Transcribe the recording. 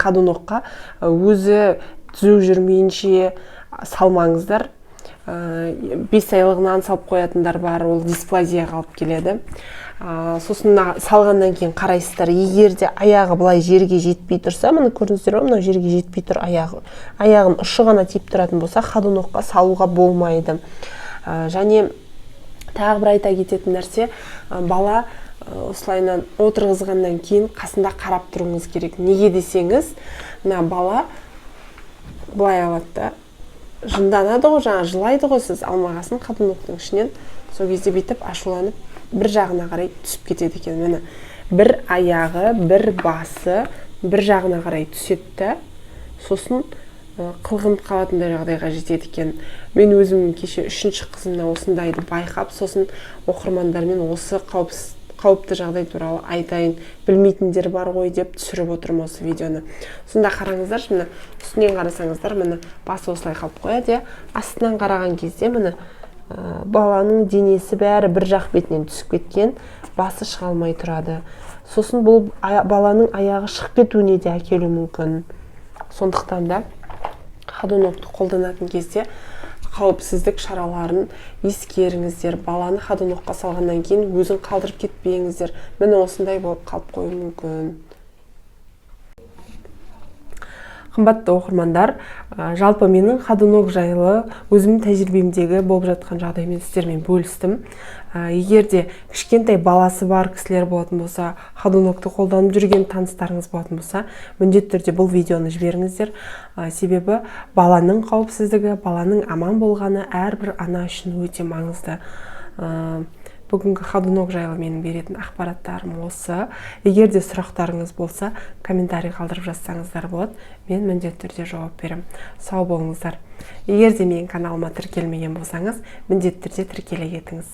ходунокқа өзі түзу жүрмейінше салмаңыздар. 5 айлығынан салып қоятындар бар, ол дисплазияға алып келеді. Сосын салғаннан кейін қарайсыздар, егер де аяғы былай жерге жетпей тұрса, мұны көрдіңіздер ме, мынау жерге жетпей тұр аяғын ұшы ғана тиіп тұратын болса, ходунокқа салуға болмайды. Және тағы бір айта кететін нәрсе, бала осылайынан отырғызғаннан кейін қасында қарап тұруыңыз керек. Неге десеңіз, бала былай алады да, жынданады ғой, жаңа жылайды ғой, сіз алмағасын ходуноктың ішінен, сол кезде бүйтіп ашуланып бір жағына қарай түсіп кетеді екен. Міне, бір аяғы, бір басы бір жағына қарай түседі, сосын қылғынып қалатындай жағдайға жетеді екен. Мен өзім кеше 3-ші қызымна осындайды байқап, сосын оқырмандармен осы қауіпті жағдай туралы айтайын, білмейтіндер бар ғой деп түсіріп отырмын осы видеоны. Сонда қараңыздар, міне үстінен қарасаңыздар, міне басы осылай қалып қояды, астынан қараған кезде міне баланың денесі бәрі бір жақ бетінен түсіп кеткен, басы шыға алмай тұрады. Сосын бұл баланың аяғы шығып кетуіне де әкелуі мүмкін. Сондықтан да ходунокты қолданатын кезде қауіпсіздік шараларын ескеріңіздер. Баланы ходунокқа салғаннан кейін өзін қалдырып кетпеңіздер. Міне осындай болып қалып қоюы мүмкін. Қымбатты оқырмандар, жалпы менің ходунок жайлы өзімнің тәжірибемдегі болып жатқан жағдаймен сіздермен бөлістім. Егер де кішкентай баласы бар кісілер болатын болса, ходунокты қолданып жүрген таныстарыңыз болатын болса, міндетті түрде бұл видеоны жіберіңіздер. Себебі баланың қауіпсіздігі, баланың аман болғаны әрбір ана үшін өте маңызды. Бүгінгі ходунок жайлы менің беретін ақпараттарым осы. Егер де сұрақтарыңыз болса, комментарий қалдырып жазсаңыздар болады. Мен міндетті түрде жауап берем. Сау болыңыздар. Егер де менің каналыма тіркелмеген болсаңыз, міндетті түрде тіркеле кетіңіз.